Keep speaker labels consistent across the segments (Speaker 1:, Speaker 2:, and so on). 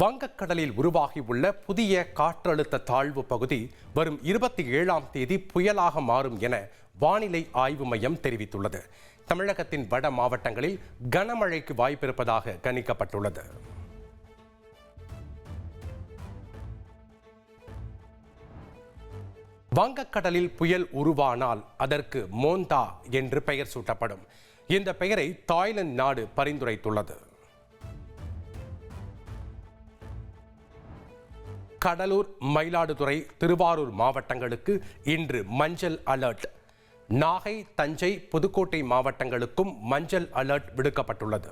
Speaker 1: வங்கக்கடலில் உருவாகியுள்ள புதிய காற்றழுத்த தாழ்வு பகுதி வரும் 27ஆம் தேதி புயலாக மாறும் என வானிலை ஆய்வு மையம் தெரிவித்துள்ளது. தமிழகத்தின் வட மாவட்டங்களில் கனமழைக்கு வாய்ப்பிருப்பதாக கணிக்கப்பட்டுள்ளது. வங்கக்கடலில் புயல் உருவானால் அதற்கு மோந்தா என்று பெயர் சூட்டப்படும். இந்த பெயரை தாய்லாந்து நாடு பரிந்துரைத்துள்ளது. கடலூர், மயிலாடுதுறை, திருவாரூர் மாவட்டங்களுக்கு இன்று மஞ்சள் அலர்ட். நாகை, தஞ்சை, புதுக்கோட்டை மாவட்டங்களுக்கும் மஞ்சள் அலர்ட் விடுக்கப்பட்டுள்ளது.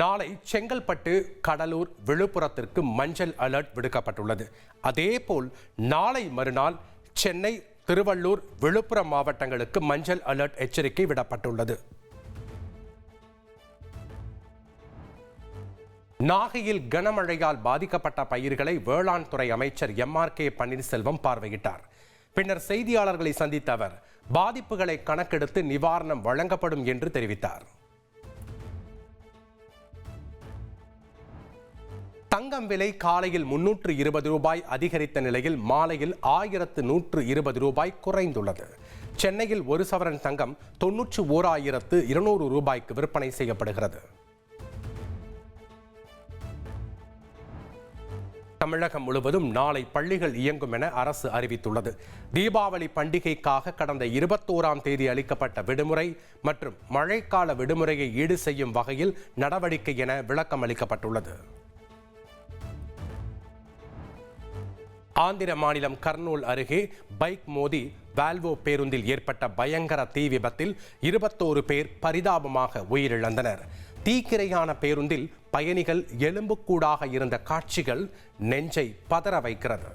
Speaker 1: நாளை செங்கல்பட்டு, கடலூர், விழுப்புரத்திற்கு மஞ்சள் அலர்ட் விடுக்கப்பட்டுள்ளது. அதேபோல் நாளை மறுநாள் சென்னை, திருவள்ளூர், விழுப்புரம் மாவட்டங்களுக்கு மஞ்சள் அலர்ட் எச்சரிக்கை விடப்பட்டுள்ளது. நாகையில் கனமழையால் பாதிக்கப்பட்ட பயிர்களை வேளாண் துறை அமைச்சர் MRK பன்னீர்செல்வம் பார்வையிட்டார். பின்னர் செய்தியாளர்களை சந்தித்த அவர் பாதிப்புகளை கணக்கெடுத்து நிவாரணம் வழங்கப்படும் என்று தெரிவித்தார். தங்கம் விலை காலையில் 320 ரூபாய் அதிகரித்த நிலையில் மாலையில் 1120 ரூபாய் குறைந்துள்ளது. சென்னையில் ஒரு சவரன் தங்கம் 91,200 ரூபாய்க்கு விற்பனை செய்யப்படுகிறது. தமிழகம் முழுவதும் நாளை பள்ளிகள் இயங்கும் என அரசு அறிவித்துள்ளது. தீபாவளி பண்டிகைக்காக கடந்த 21ஆம் தேதி அளிக்கப்பட்ட விடுமுறை மற்றும் மழைக்கால விடுமுறையை ஈடு செய்யும் வகையில் நடவடிக்கை என விளக்கம் அளிக்கப்பட்டுள்ளது. ஆந்திர மாநிலம் கர்னூல் அருகே பைக் மோதி வால்வோ பேருந்தில் ஏற்பட்ட பயங்கர தீ விபத்தில் 21 பேர் பரிதாபமாக உயிரிழந்தனர். தீக்கிரையான பேருந்தில் பயணிகள் எலும்புக்கூடாக இருந்த காட்சிகள் நெஞ்சை பதற வைக்கிறது.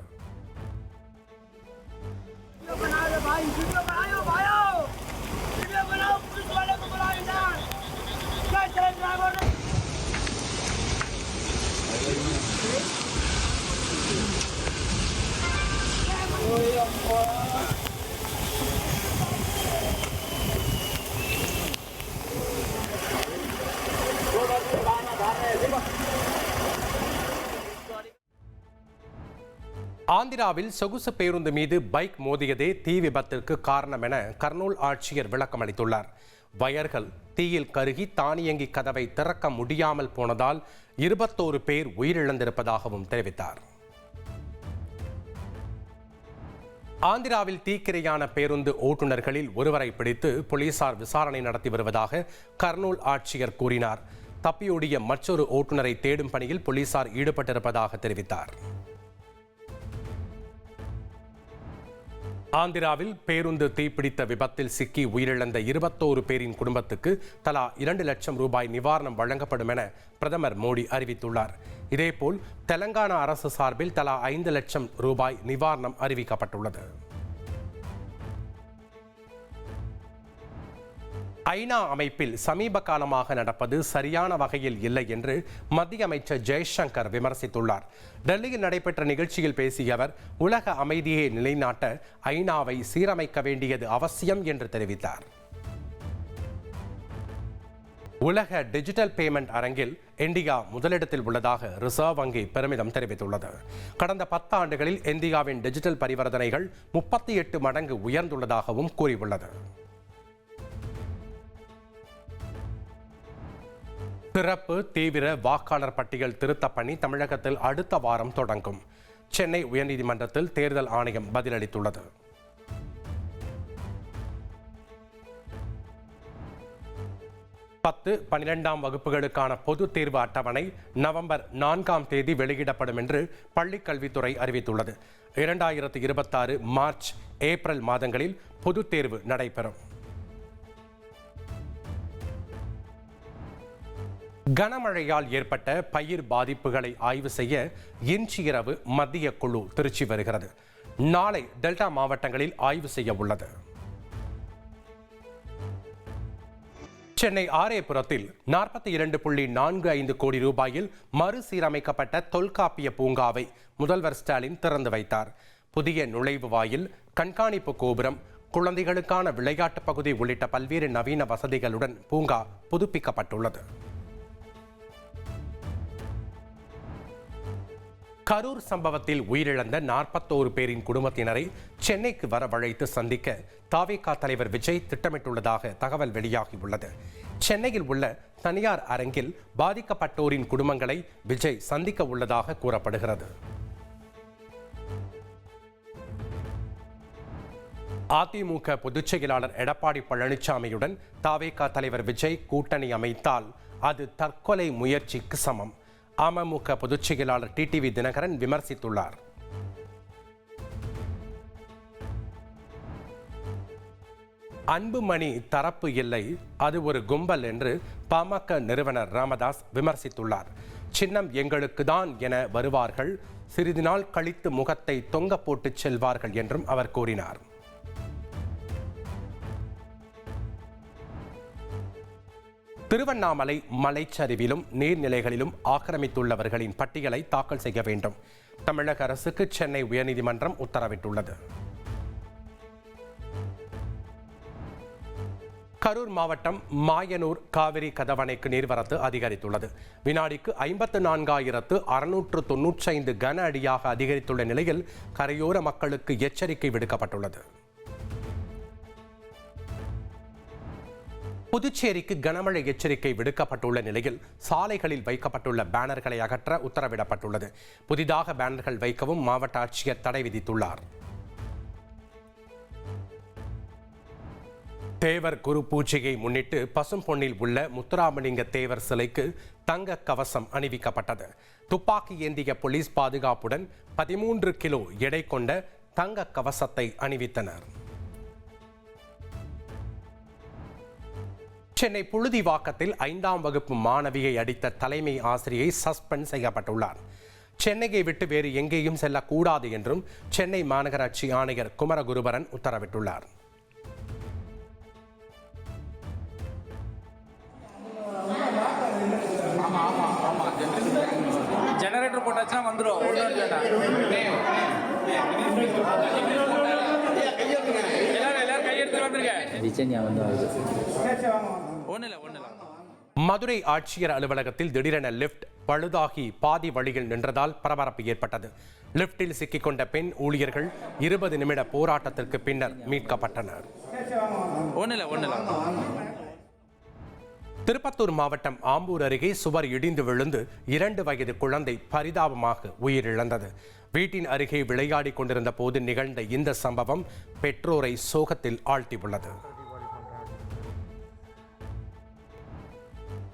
Speaker 1: ஆந்திராவில் சொகுசு பேருந்து மீது பைக் மோதியதே தீ விபத்திற்கு காரணம் என கர்னூல் ஆட்சியர் விளக்கம் அளித்துள்ளார். வயர்கள் தீயில் கருகி தானியங்கி கதவை திறக்க முடியாமல் போனதால் 21 பேர் உயிரிழந்திருப்பதாகவும் தெரிவித்தார். ஆந்திராவில் தீக்கிரையான பேருந்து ஓட்டுநர்களில் ஒருவரை பிடித்து போலீசார் விசாரணை நடத்தி வருவதாக கர்னூல் ஆட்சியர் கூறினார். தப்பியோடிய மற்றொரு ஓட்டுநரை தேடும் பணியில் போலீசார் ஈடுபட்டிருப்பதாக தெரிவித்தார். ஆந்திராவில் பேருந்து தீப்பிடித்த விபத்தில் சிக்கி உயிரிழந்த 21 பேரின் குடும்பத்துக்கு தலா 2 லட்சம் ரூபாய் நிவாரணம் வழங்கப்படும் என பிரதமர் மோடி அறிவித்துள்ளார். இதேபோல் தெலங்கானா அரசு சார்பில் தலா 5 லட்சம் ரூபாய் நிவாரணம் அறிவிக்கப்பட்டுள்ளது. ஐநா அமைப்பில் சமீப காலமாக நடப்பது சரியான வகையில் இல்லை என்று மத்திய அமைச்சர் ஜெய்சங்கர் விமர்சித்துள்ளார். டெல்லியில் நடைபெற்ற நிகழ்ச்சியில் பேசிய அவர் உலக அமைதியை நிலைநாட்ட ஐநாவை சீரமைக்க வேண்டியது அவசியம் என்று தெரிவித்தார். உலக டிஜிட்டல் பேமெண்ட் அரங்கில் இந்தியா முதலிடத்தில் உள்ளதாக ரிசர்வ் வங்கி பெருமிதம் தெரிவித்துள்ளது. கடந்த 10 ஆண்டுகளில் இந்தியாவின் டிஜிட்டல் பரிவர்த்தனைகள் 38 மடங்கு உயர்ந்துள்ளதாகவும் கூறியுள்ளது. சிறப்பு தீவிர வாக்காளர் பட்டியல் திருத்த பணி தமிழகத்தில் அடுத்த வாரம் தொடங்கும். சென்னை உயர்நீதிமன்றத்தில் தேர்தல் ஆணையம் பதிலளித்துள்ளது. பத்து, 12ஆம் வகுப்புகளுக்கான பொதுத் தேர்வு அட்டவணை நவம்பர் 4ஆம் தேதி வெளியிடப்படும் என்று பள்ளிக்கல்வித்துறை அறிவித்துள்ளது. 2026 மார்ச், ஏப்ரல் மாதங்களில் பொதுத் தேர்வு நடைபெறும். கனமழையால் ஏற்பட்ட பயிர் பாதிப்புகளை ஆய்வு செய்ய இன்று இரவு மத்திய குழு திருச்சி வருகிறது. நாளை டெல்டா மாவட்டங்களில் ஆய்வு செய்ய உள்ளது. சென்னை ஆரேபுரத்தில் 42.45 கோடி ரூபாயில் மறுசீரமைக்கப்பட்ட தொல்காப்பிய பூங்காவை முதல்வர் ஸ்டாலின் திறந்து வைத்தார். புதிய நுழைவு வாயில், கண்காணிப்பு கோபுரம், குழந்தைகளுக்கான விளையாட்டு பகுதி உள்ளிட்ட பல்வேறு நவீன வசதிகளுடன் பூங்கா புதுப்பிக்கப்பட்டுள்ளது. கரூர் சம்பவத்தில் உயிரிழந்த 41 பேரின் குடும்பத்தினரை சென்னைக்கு வரவழைத்து சந்திக்க தவிக தலைவர் விஜய் திட்டமிட்டுள்ளதாக தகவல் வெளியாகியுள்ளது. சென்னையில் உள்ள தனியார் அரங்கில் பாதிக்கப்பட்டோரின் குடும்பங்களை விஜய் சந்திக்க உள்ளதாக கூறப்படுகிறது. அதிமுக பொதுச் செயலாளர் எடப்பாடி பழனிசாமியுடன் தவிக தலைவர் விஜய் கூட்டணி அமைத்தால் அது தற்கொலை முயற்சிக்கு சமம். அமமுக பொதுச் செயலாளர் டிடிவி தினகரன் விமர்சித்துள்ளார். அன்புமணி தரப்பு இல்லை, அது ஒரு கும்பல் என்று பாமக நிறுவனர் ராமதாஸ் விமர்சித்துள்ளார். சின்னம் எங்களுக்கு தான் என வருவார்கள், சிறிது நாள் கழித்து முகத்தை தொங்க போட்டு செல்வார்கள் என்றும் அவர் கூறினார். திருவண்ணாமலை மலைச்சரிவிலும் நீர்நிலைகளிலும் ஆக்கிரமித்துள்ளவர்களின் பட்டியலை தாக்கல் செய்ய வேண்டும். தமிழக அரசுக்கு சென்னை உயர்நீதிமன்றம் உத்தரவிட்டுள்ளது. கரூர் மாவட்டம் மாயனூர் காவிரி கதவணைக்கு நீர்வரத்து அதிகரித்துள்ளது. வினாடிக்கு 54,695 கன அடியாக அதிகரித்துள்ள நிலையில் கரையோர மக்களுக்கு எச்சரிக்கை விடுக்கப்பட்டுள்ளது. புதுச்சேரிக்கு கனமழை எச்சரிக்கை விடுக்கப்பட்டுள்ள நிலையில் சாலைகளில் வைக்கப்பட்டுள்ள பேனர்களை அகற்ற உத்தரவிடப்பட்டுள்ளது. புதிதாக பேனர்கள் வைக்கவும் மாவட்ட ஆட்சியர் தடை விதித்துள்ளார். தேவர் குரு பூஜையை முன்னிட்டு பசும்பொன்னில் உள்ள முத்துராமலிங்க தேவர் சிலைக்கு தங்க கவசம் அணிவிக்கப்பட்டது. துப்பாக்கி ஏந்திய போலீஸ் பாதுகாப்புடன் 13 கிலோ எடை கொண்ட தங்க கவசத்தை அணிவித்தனர். சென்னை புழுதிவாக்கத்தில் 5ஆம் வகுப்பு மாணவியை அடித்த தலைமை ஆசிரியை சஸ்பெண்ட் செய்யப்பட்டுள்ளார். சென்னையை விட்டு வேறு எங்கேயும் செல்லக்கூடாது என்றும் சென்னை மாநகராட்சி ஆணையர் குமரகுருபரன் உத்தரவிட்டுள்ளார்.
Speaker 2: ஜெனரேட்டர் போட்டாச்சுன்னா வந்துடும்.
Speaker 1: மதுரை ஆட்சியர் அலுவலகத்தில் திடீரென லிப்ட் பழுதாகி பாதி வழியில் நின்றதால் பரபரப்பு ஏற்பட்டது. லிப்டில் சிக்கிக்கொண்ட பெண் ஊழியர்கள் 20 நிமிட போராட்டத்திற்கு பின்னர் மீட்கப்பட்டனர். திருப்பத்தூர் மாவட்டம் ஆம்பூர் அருகே சுவர் இடிந்து விழுந்து 2 வயது குழந்தை பரிதாபமாக உயிரிழந்தது. வீட்டின் அருகே விளையாடி கொண்டிருந்த போது நிகழ்ந்த இந்த சம்பவம் பெற்றோரை சோகத்தில் ஆழ்த்தியுள்ளது.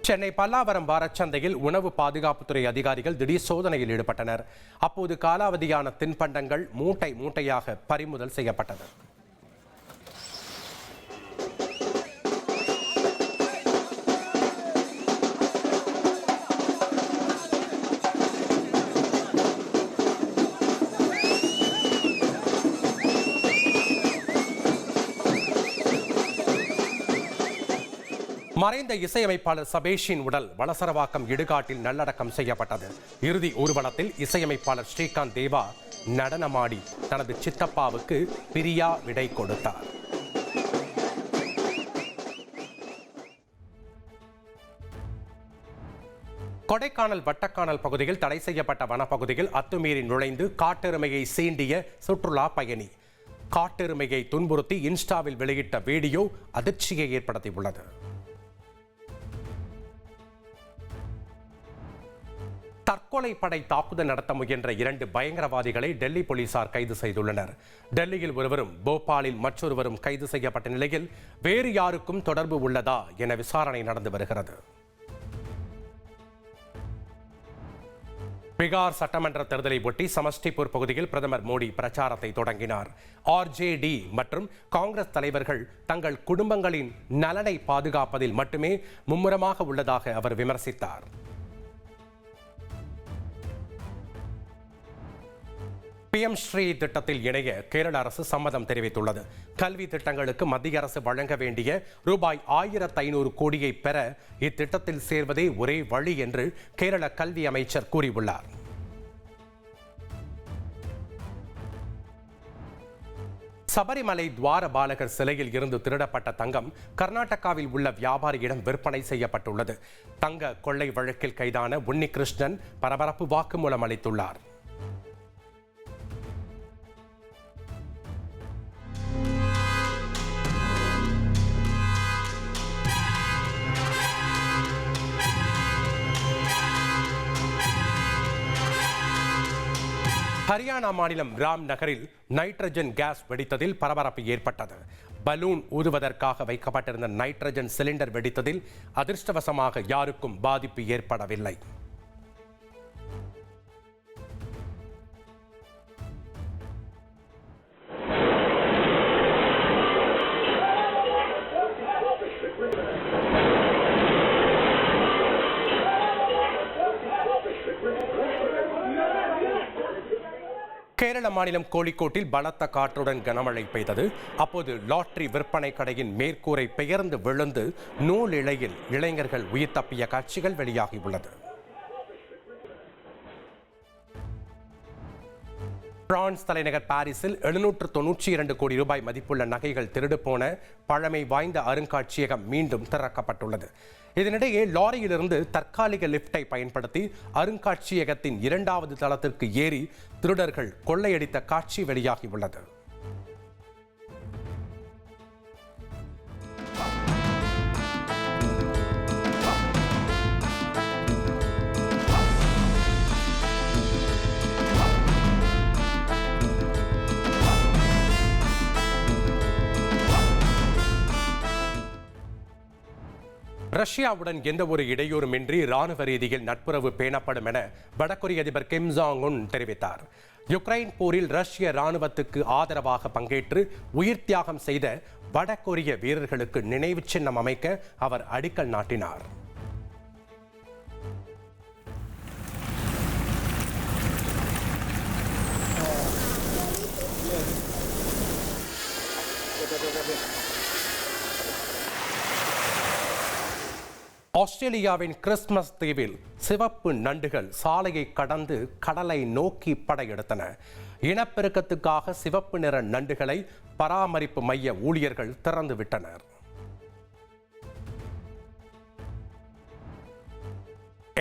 Speaker 1: சென்னை பல்லாவரம் வாரச்சந்தையில் உணவு பாதுகாப்புத்துறை அதிகாரிகள் திடீர் சோதனையில் ஈடுபட்டனர். அப்போது காலாவதியான தின்பண்டங்கள் மூட்டை மூட்டையாக பறிமுதல் செய்யப்பட்டது. மறைந்த இசையமைப்பாளர் சபேஷின் உடல் வளசரவாக்கம் இடுகாட்டில் நல்லடக்கம் செய்யப்பட்டது. இறுதி ஊர்வலத்தில் இசையமைப்பாளர் ஸ்ரீகாந்த் தேவா நடனமாடி தனது சித்தப்பாவுக்கு பிரியா விடை கொடுத்தார். கொடைக்கானல் வட்டக்கானல் பகுதியில் தடை செய்யப்பட்ட வனப்பகுதியில் அத்துமீறி நுழைந்து காட்டெருமையை சீண்டிய சுற்றுலா பயணி. காட்டெருமையை துன்புறுத்தி இன்ஸ்டாவில் வெளியிட்ட வீடியோ அதிர்ச்சியை ஏற்படுத்தியுள்ளது. தற்கொலை படை தாக்குதல் நடத்த முயன்ற 2 பயங்கரவாதிகளை டெல்லி போலீசார் கைது செய்துள்ளனர். டெல்லியில் ஒருவரும் போபாலில் மற்றொருவரும் கைது செய்யப்பட்ட நிலையில் வேறு யாருக்கும் தொடர்பு உள்ளதா என விசாரணை நடந்து வருகிறது. பீகார் சட்டமன்ற தேர்தலை ஒட்டி சமஸ்டிபூர் பகுதியில் பிரதமர் மோடி பிரச்சாரத்தை தொடங்கினார். ஆர்ஜேடி மற்றும் காங்கிரஸ் தலைவர்கள் தங்கள் குடும்பங்களின் நலனை பாதுகாப்பதில் மட்டுமே மும்முரமாக உள்ளதாக அவர் விமர்சித்தார். PM ஸ்ரீ திட்டத்தில் இணைய கேரள அரசு சம்மதம் தெரிவித்துள்ளது. கல்வி திட்டங்களுக்கு மத்திய அரசு வழங்க வேண்டிய ரூபாய் 1500 கோடியை பெற இத்திட்டத்தில் சேர்வதே ஒரே வழி என்று கேரள கல்வி அமைச்சர் கூறியுள்ளார். சபரிமலை துவார பாலகர் சிலையில் இருந்து திருடப்பட்ட தங்கம் கர்நாடகாவில் உள்ள வியாபாரியிடம் விற்பனை செய்யப்பட்டுள்ளது. தங்க கொள்ளை வழக்கில் கைதான உன்னிகிருஷ்ணன் பரபரப்பு வாக்குமூலம் அளித்துள்ளார். ஹரியானா மாநிலம் ராம் நகரில் நைட்ரஜன் கேஸ் வெடித்ததில் பரபரப்பு ஏற்பட்டது. பலூன் ஊதுவதற்காக வைக்கப்பட்டிருந்த நைட்ரஜன் சிலிண்டர் வெடித்ததில் அதிர்ஷ்டவசமாக யாருக்கும் பாதிப்பு ஏற்படவில்லை. கேரள மாநிலம் கோழிக்கோட்டில் பலத்த காற்றுடன் கனமழை பெய்தது. அப்போது லாட்டரி விற்பனை கடையின் மேற்கூரை பெயர்ந்து விழுந்து நூல் இழையில் இளைஞர்கள் உயிர் தப்பிய காட்சிகள் வெளியாகியுள்ளது. பிரான்ஸ் தலைநகர் பாரிஸில் 792 கோடி ரூபாய் மதிப்புள்ள நகைகள் திருடு போன பழமை வாய்ந்த அருங்காட்சியகம் மீண்டும் திறக்கப்பட்டுள்ளது. இதனிடையே லாரியிலிருந்து தற்காலிக லிப்டை பயன்படுத்தி அருங்காட்சியகத்தின் 2வது தளத்திற்கு ஏறி திருடர்கள் கொள்ளையடித்த காட்சி வெளியாகியுள்ளது. ரஷ்யாவுடன் எந்த ஒரு இடையூறுமின்றி ராணுவ ரீதியில் நட்புறவு பேணப்படும் என வடகொரிய அதிபர் கிம் ஜாங் உன் தெரிவித்தார். யுக்ரைன் போரில் ரஷ்ய ராணுவத்துக்கு ஆதரவாக பங்கேற்று உயிர் தியாகம் செய்த வடகொரிய வீரர்களுக்கு நினைவு சின்னம் அமைக்க அவர் அடிக்கல் நாட்டினார். ஆஸ்திரேலியாவின் கிறிஸ்துமஸ் தீவில் சிவப்பு நண்டுகள் சாலையை கடந்து கடலை நோக்கி படையெடுத்தன. இனப்பெருக்கத்துக்காக சிவப்பு நிற நண்டுகளை பராமரிப்பு மைய ஊழியர்கள் திறந்து விட்டனர்.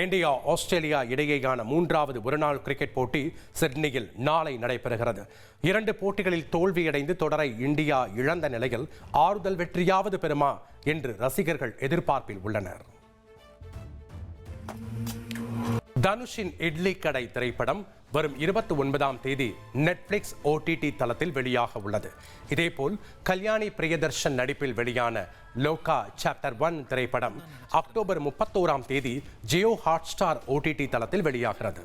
Speaker 1: இந்தியா ஆஸ்திரேலியா இடையேயான 3வது ஒருநாள் கிரிக்கெட் போட்டி சிட்னியில் நாளை நடைபெறுகிறது. 2 போட்டிகளில் தோல்வியடைந்து தொடரை இந்தியா இழந்த நிலையில் ஆறுதல் வெற்றியாவது பெறுமா என்று ரசிகர்கள் எதிர்பார்ப்பில் உள்ளனர். தனுஷின் இட்லி கடை திரைப்படம் வரும் 29ஆம் தேதி நெட்ஃபிளிக்ஸ் OTT தளத்தில் வெளியாக உள்ளது. இதேபோல் கல்யாணி பிரியதர்ஷன் நடிப்பில் வெளியான லோகா சாப்டர் 1 திரைப்படம் அக்டோபர் 31ஆம் தேதி ஜியோ ஹாட்ஸ்டார் OTT தளத்தில் வெளியாகிறது.